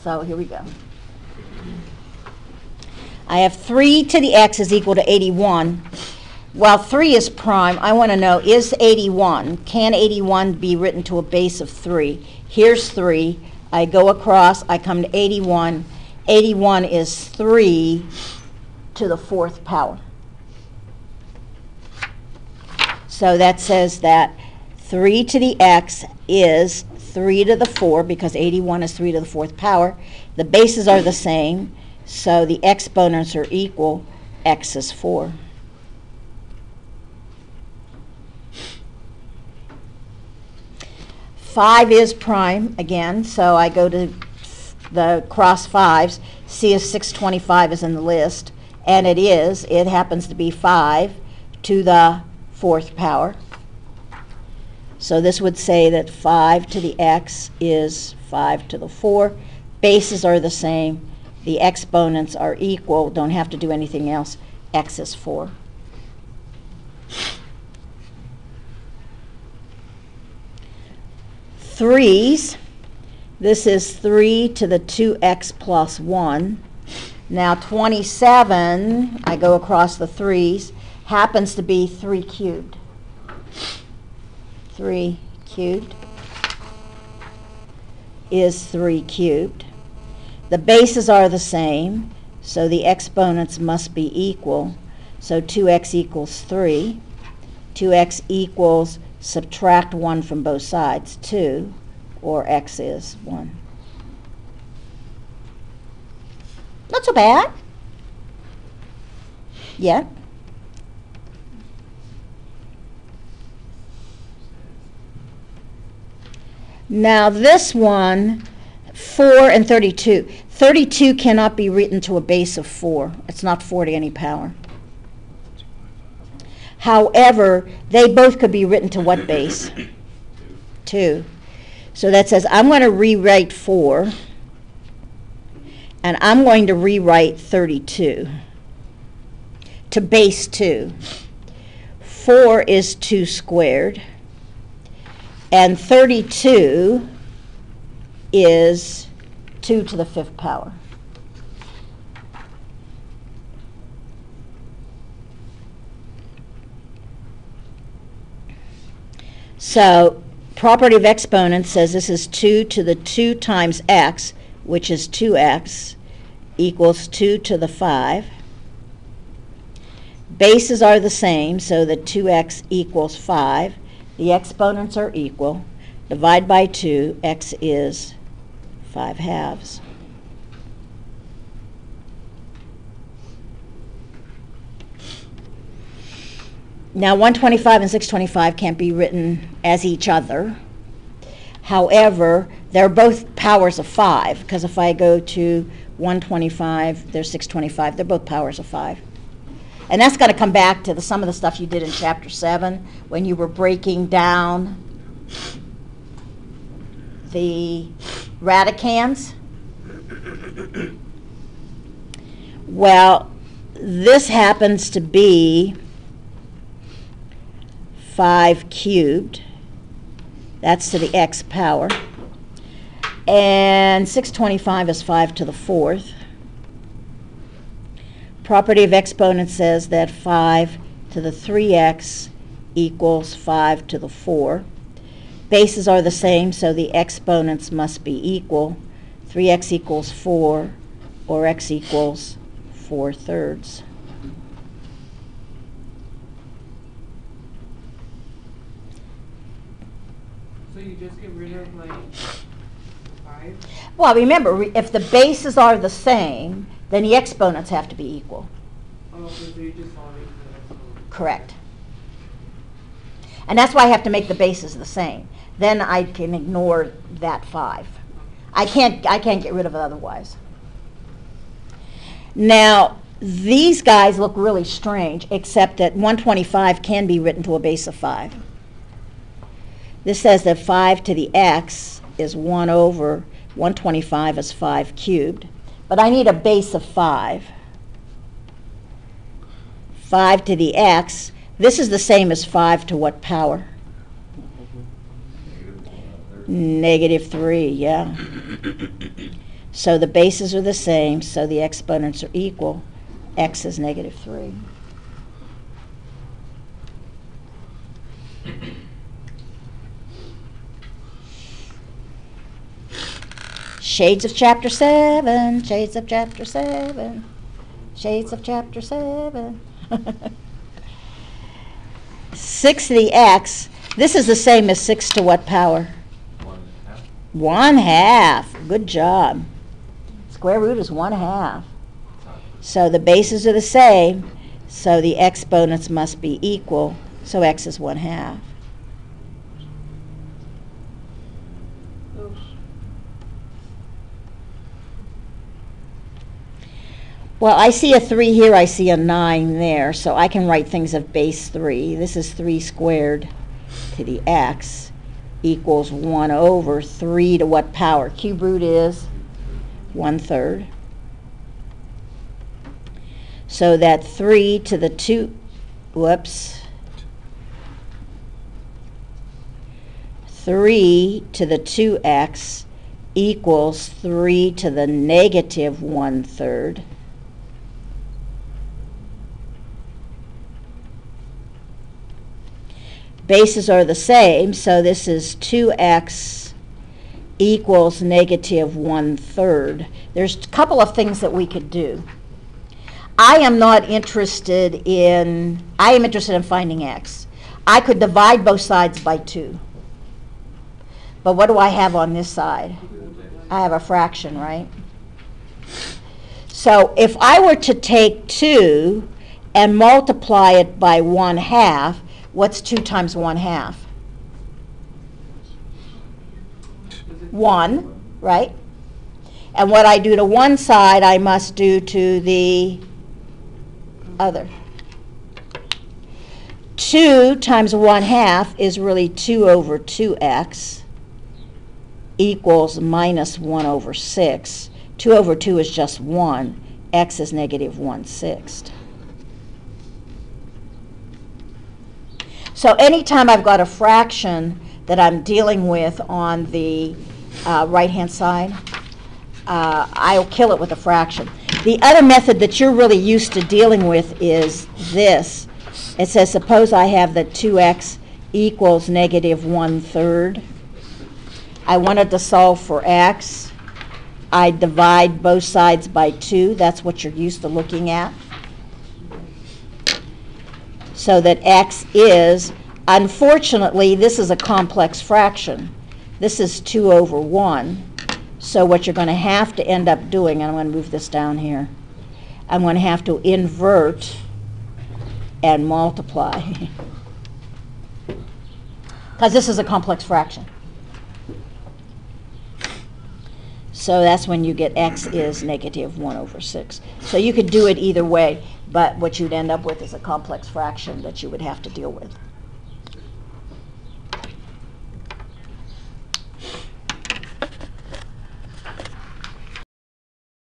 So here we go. I have 3 to the x is equal to 81. Well, 3 is prime. I want to know, is 81, can 81 be written to a base of 3? Here's 3. I go across, I come to 81. 81 is 3 to the 4th power. So that says that 3 to the x is 3 to the 4, because 81 is 3 to the 4th power. The bases are the same, so the exponents are equal. X is 4. Five is prime again, so I go to the cross 5s, see if 625 is in the list, and it is. It happens to be 5 to the 4th power. So this would say that 5 to the x is 5 to the 4. Bases are the same. The exponents are equal. Don't have to do anything else. X is 4. Threes. This is 3 to the 2x plus 1. Now 27, I go across the 3's, happens to be 3 cubed. 3 cubed is 3 cubed. The bases are the same, so the exponents must be equal. So 2x equals 3. 2x equals, subtract 1 from both sides, 2, or x is 1. Not so bad. Yeah. Now this one, 4 and 32. 32 cannot be written to a base of 4. It's not 4 to any power. However, they both could be written to what base? 2. So that says I'm going to rewrite 4, and I'm going to rewrite 32 to base 2. 4 is 2 squared, and 32 is 2 to the 5th power. So property of exponents says this is 2 to the 2 times x, which is 2x, equals 2 to the 5. Bases are the same, so that 2x equals 5. The exponents are equal. Divide by 2, x is 5 halves. Now 125 and 625 can't be written as each other. However, they're both powers of 5, because if I go to 125, there's 625. They're both powers of 5. And that's going to come back to some of the stuff you did in Chapter 7 when you were breaking down the radicands. Well, this happens to be 5 cubed. That's to the x power. And 625 is 5 to the 4th. Property of exponents says that 5 to the 3x equals 5 to the 4. Bases are the same, so the exponents must be equal. 3x equals 4, or x equals 4/3. So you just get rid of like 5? Well, remember, if the bases are the same, then the exponents have to be equal. Oh, okay, so you just solve it for the exponent. Correct. And that's why I have to make the bases the same. Then I can ignore that 5. I can't get rid of it otherwise. Now, these guys look really strange, except that 125 can be written to a base of 5. This says that 5 to the x is 1 over 125 is 5 cubed. But I need a base of 5. 5 to the x, this is the same as 5 to what power? -3, yeah. So the bases are the same, so the exponents are equal. X is negative 3. Shades of chapter 7, shades of chapter 7, shades of chapter 7. 6 to the x, this is the same as 6 to what power? 1/2. Good job. Square root is 1/2. So the bases are the same, so the exponents must be equal, so x is 1/2. Well, I see a 3 here, I see a 9 there, so I can write things of base 3. This is 3 squared to the x equals 1 over 3 to what power? Cube root is 1/3. So that 3 to the 2, whoops, 3 to the 2x equals 3 to the negative 1/3. Bases are the same, so this is 2x equals negative 1/3. There's a couple of things that we could do. I am interested in finding x. I could divide both sides by 2. But what do I have on this side? I have a fraction, right? So if I were to take 2 and multiply it by 1/2, what's 2 times 1/2? 1, right? And what I do to one side, I must do to the other. 2 times 1/2 is really 2 over 2x equals minus 1 over 6. 2 over 2 is just 1. X is negative 1/6. So anytime I've got a fraction that I'm dealing with on the right-hand side, I'll kill it with a fraction. The other method that you're really used to dealing with is this. It says, suppose I have that 2x equals negative 1/3. I wanted to solve for x. I divide both sides by 2. That's what you're used to looking at. So that x is, unfortunately, this is a complex fraction. This is 2 over 1. So what you're going to have to end up doing, and I'm going to move this down here, I'm going to have to invert and multiply. Because this is a complex fraction. So that's when you get x is negative 1 over 6. So you could do it either way, but what you'd end up with is a complex fraction that you would have to deal with.